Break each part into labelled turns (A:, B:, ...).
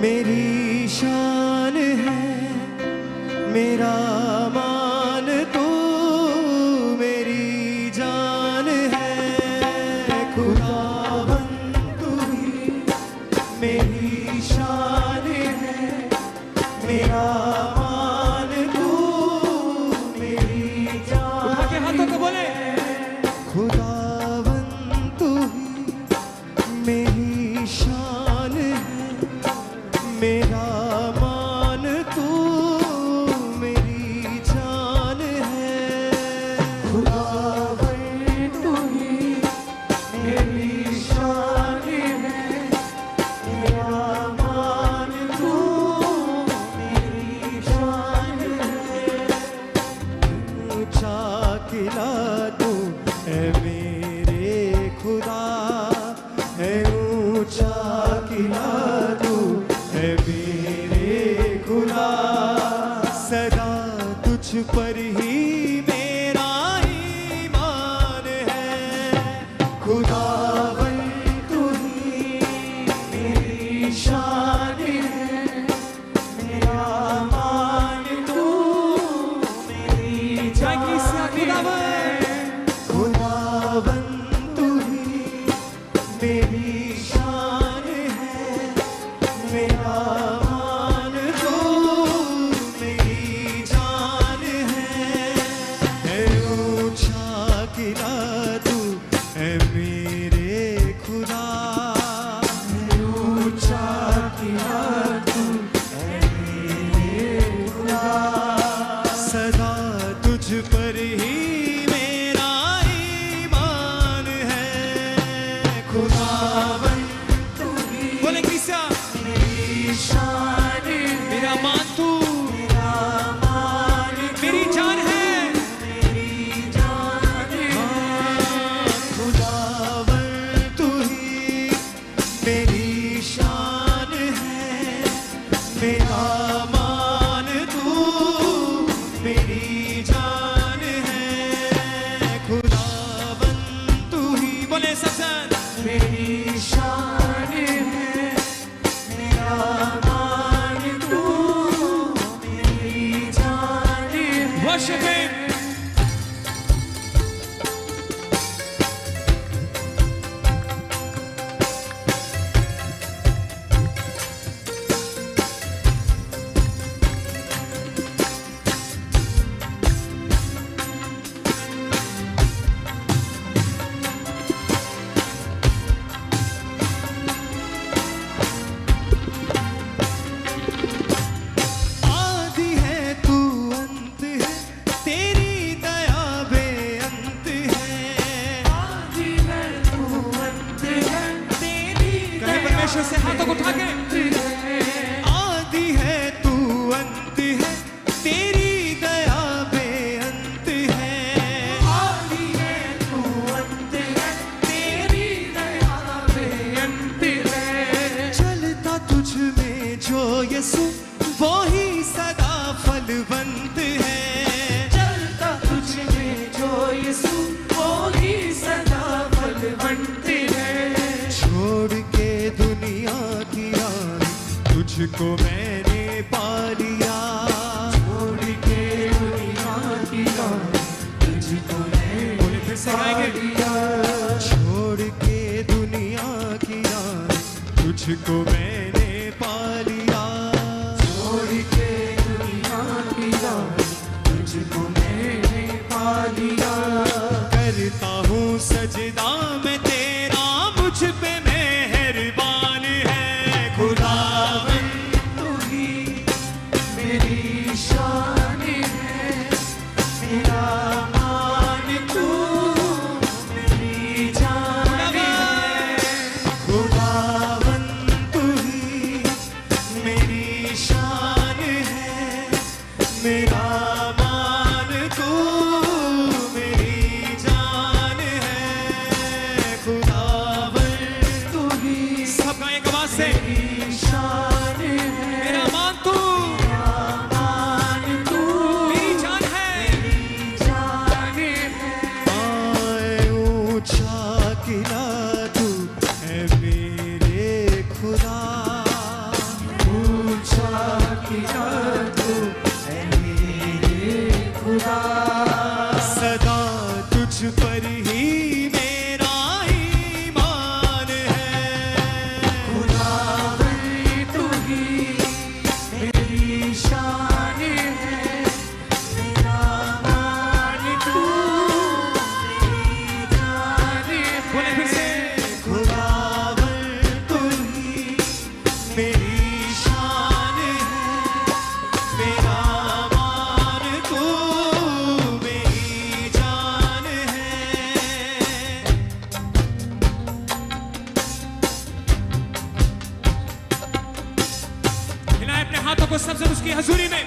A: मेरी शान है, मेरा मान तू, मेरी जान है। खुदावंद तू ही मेरी शान है, मेरा मान तू, मेरी जान। उठा के हाथों को बोले, खुदावंद तू ही मेरी शान है, मेरा मान तू, मेरी जान है। खुदावंद तू ही मेरी शान है, मेरा मान तू, मेरी जान है। ऊंचा किला तू है मेरे खुदा, है ऊंचा किला तू है मेरे खुदा। सदा तुझ पर ही मेरा ईमान है। खुदावंद तू ही मेरी शान है, मेरा मान तू, मेरी जान है। खुदावंद तू ही मेरी शान है, मेरा मान तू, मेरी जान है। ऊंचा किला तू है मेरे खुदा, ऊंचा किला तू है मेरे खुदा। सदा तुझ पर ही मेरा ईमान है। खुदावंद तू ही बोले क्रिस्टिया मेरी शान है, मेरा मान तू, मेरा मान तू, मेरी जान है, मेरी जान है। खुदावंद तू ही मेरी शान है, मेरा मान तू, मेरी जान है। खुदावंद तू ही बोले सबसे मेरी शान है, मेरा मान तू, मेरी जान है। Worship him. आदि है तू अंत है, तेरी दया बेअंत है। आदि है तू अंत है, तेरी दया परमेश्वर से हाथों को उठा के। आदि है तू अंत है, तेरी दया बेअंत है। आदि है तू अंत है, तेरी दया बेअंत है। चलता तुझ में जो यीशु वो ही सदा फलवंत है। चलता तुझ में जो यीशु वो ही सदा फलवंत है। छोड़ के दुनिया की रानी तुझको मैंने पा लिया। छोड़ के दुनिया की रानी तुझको मैंने पा लिया। छोड़ के दुनिया की रानी तुझको मैंने पा लिया। छोड़ के दुनिया की रानी तुझको मैंने पा लिया। करता हूँ सजदा मैं तेरा, मुझ पे मेहरबान है। खुदावंद तू ही मेरी शान है, मेरा मान तू, मेरी जान है। खुदावंद तू ही मेरी शान है, मेरा मान तू, मेरी जान है। खुदावंद तू ही सब गाएं एक आवाज से, मेरी शान है, मेरा मान तू, मेरा मान तू, मेरी जान है, मेरी जान है। आए ऊंचा किला तू है मेरे खुदा,
B: सब जन उसकी हजूरी में।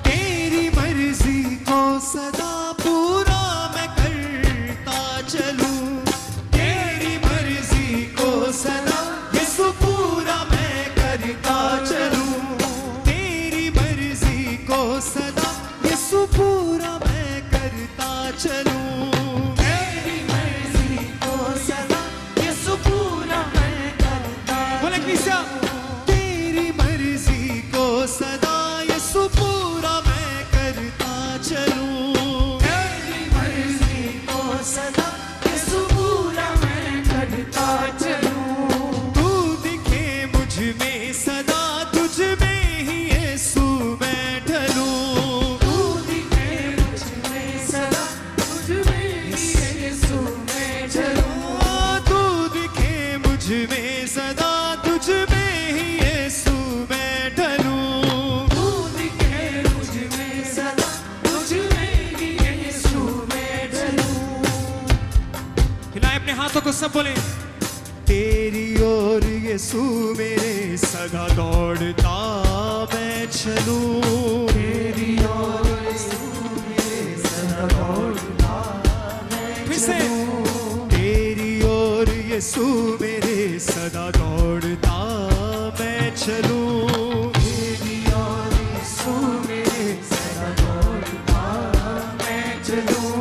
A: तेरी मर्जी को सदा पूरा मैं करता चलूं, तेरी मर्जी को सदा यीशु पूरा मैं करता चलूं, तेरी मर्जी को सदा यीशु पूरा मैं करता चलूं, तेरी मर्जी को सदा यीशु पूरा मैं करता
B: बोले किसा
A: तेरी मर्जी को सदा यीशु पूरा मैं करता चलूं, तेरी मर्जी को सदा यीशु पूरा मैं करता चलूं, तू दिखे मुझ में सदा तुझ में ही यीशु मैं ढलूं, तू दिखे मुझ में सदा तुझ में ही यीशु मैं ढलूं, तू दिखे मुझ में सदा तुझ में ही यीशु मैं ढलूं, तू दिखे मुझ में सदा तुझ में ही यीशु मैं ढलूं।
B: हिलाए अपने हाथों को, सब बोले
A: तेरी ओर यीशु मेरे सदा दौड़ता मैं चलूं, तेरी ओर यीशु मेरे सदा दौड़ता मैं
B: फिर से
A: चलूं, तेरी ओर यीशु मेरे सदा दौड़ता मैं चलूं, तेरी ओर यीशु मेरे सदा दौड़ता मैं चलूं,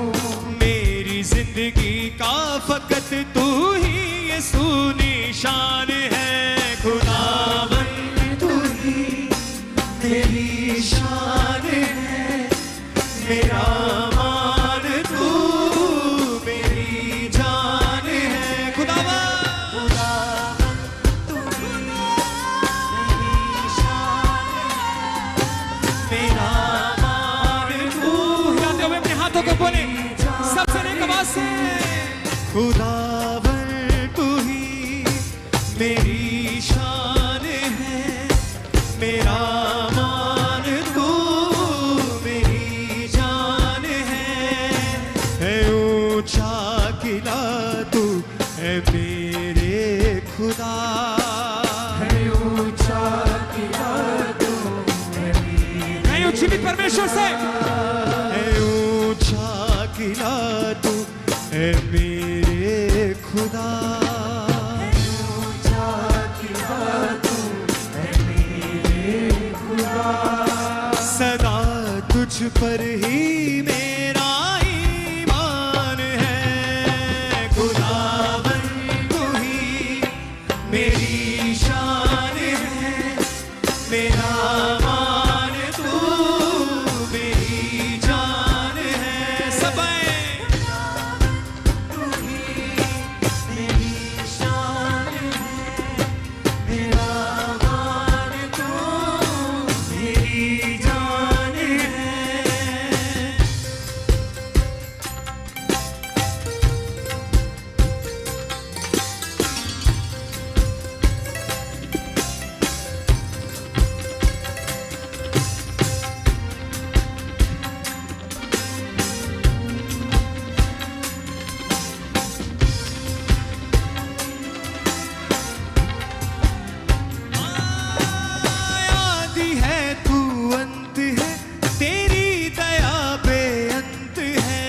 A: मेरी जिंदगी का फकत तू ही यीशु निशान है, खुदावन तू ही मेरी शान है, मेरा मान तू मेरी जान है, खुदावन तू ही मेरी शान है, मेरा मान तू
B: हिलाते हुए अपने हाथों को बोले सबसे नेक आवाज से
A: खुदावन तू ही मेरी शान है, मेरा मान तू मेरी जान है ऊंचा किला तू है मेरे खुदा, है ऊंचा किला तू है मेरे
B: नहीं जीवित परमेश्वर से
A: है ऊंचा किला तू है मेरे खुदा, है ऊंचा किला तू है मेरे खुदा, सदा तुझ पर ही मेरा ईमान है, खुदावन तू ही मेरी शान है, मेरा मान तू मेरी जान है, सब तू ही मेरी शान है, मेरा मान तू मेरी जान है। आदि है तू अंत है, तेरी दया बेअंत है,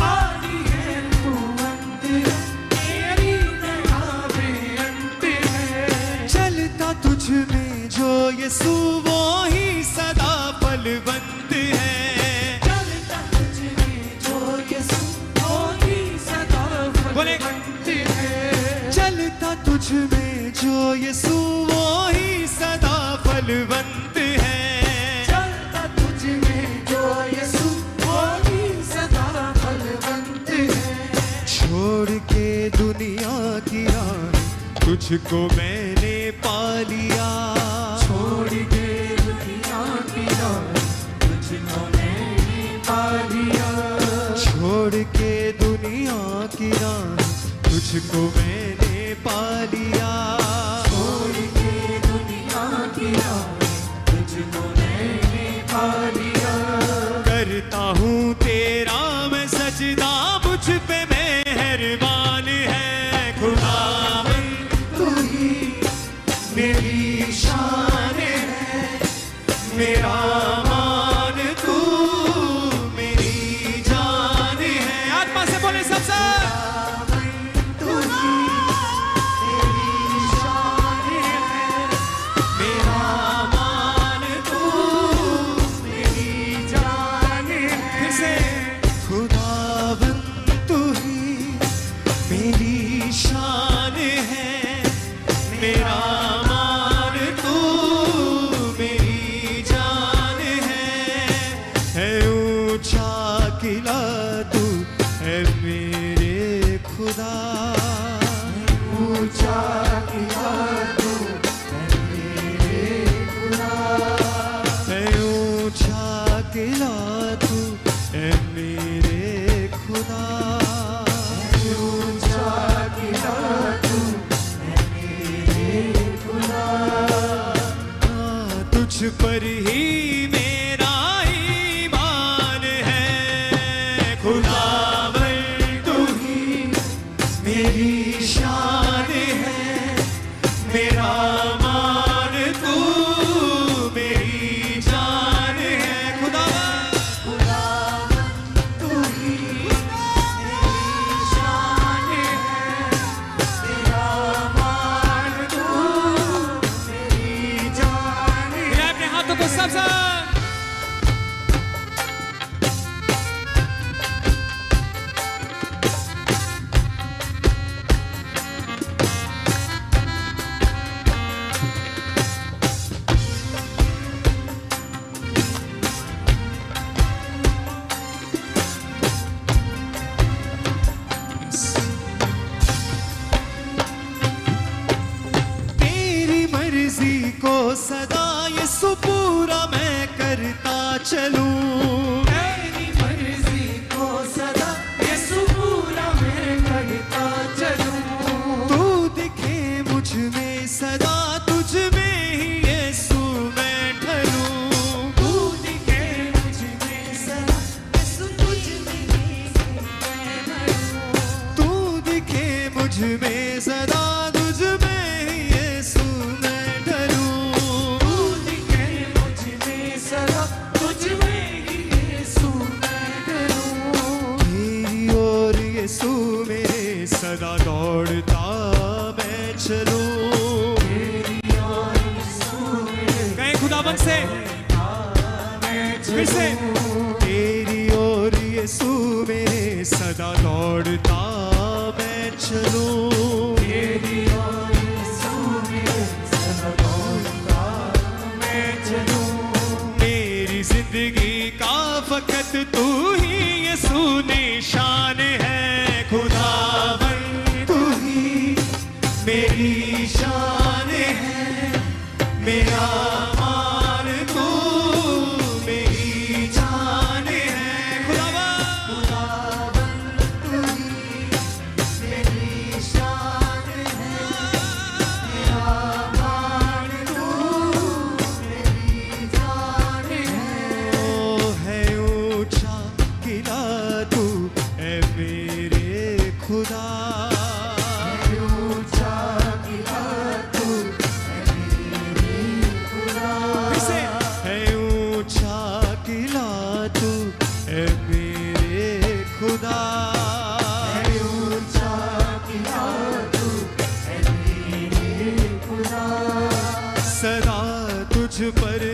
A: आदि है तू अंत है, तेरी दया बेअंत है, चलता तुझ में जो यीशु वो ही सदा बलवंत है, चलता तुझ में जो यीशु वो ही सदा
B: बोले
A: बलवंत है, चलता तुझ में जो यीशु वो ही सदा बलवंत है, चलता तुझ में जो यीशु वो ही सदा बलवंत है, छोड़ के दुनिया की राह तुझको मैंने पा लिया, छोड़ के दुनिया की राह तुझको मैंने पा लिया, छोड़ के दुनिया की राह तुझको मैंने पा लिया, छोड़ के दुनिया की राह खुदावन तू ही मेरी शान है, मेरा मान तू मेरी जान है।
B: आत्मा से बोले सबसे,
A: तू ही मेरी शान है, मेरा मान तू मेरी जान है।
B: फिर से
A: खुदावन तू ही मेरी शान है, मेरा मान तू मेरी जान है ऊंचा किला तू है मेरे खुदा, ऊंचा किला तू है मेरे खुदा, है ऊंचा किला तू है मेरे खुदा, ऊंचा किला तू है मेरे खुदा। तुझ पर ही मेरा ईमान है, खुदावन तू ही मेरी शान है, मेरा मान तू मेरी जान है। खुदावन तू ही मेरी शान है, मेरा मान तू मेरी जान है।
B: मिलाए अपने हाथों को सबसे।
A: तेरी मर्जी को सदा यीशु पूरा मैं करता चलूं, तेरी मर्जी को सदा यीशु पूरा मैं करता चलूं। तू दिखे मुझ में सदा, तुझ में ही यीशु मैं ढलूं। तू दिखे मुझ में सदा, यीशु तुझ में ही मैं ढलूं। तू दिखे मुझ में सदा, तुझ में ही यीशु मैं ढलूं। तू दिखे मुझ में सदा, तुझ में ही यीशु मैं ढलूं। तेरी ओर यीशु मेरे सदा दौड़ता मैं चलूं, तेरी ओर यीशु मेरे
B: कहीं खुदावन से फिर से
A: तेरी ओर यीशु मेरे सदा दौड़ता मैं चलूं, तेरी ओर यीशु मेरे सदा दौड़ता मैं चलूं। मेरी जिंदगी का फकत तू ही यीशु निशान है, खुदावन तू ही मेरी शान है, मेरा मान तू मेरी जान है। खुदावन तू ही मेरी शान है, मेरा मान तू मेरी जान है। ओ है ऊंचा किला तू है मेरे खुदा, है ऊंचा किला तू है मेरे खुदा,
B: फिर से
A: है ऊंचा किला तू है मेरे खुदा, है ऊंचा किला तू है मेरे खुदा। सदा तुझ पर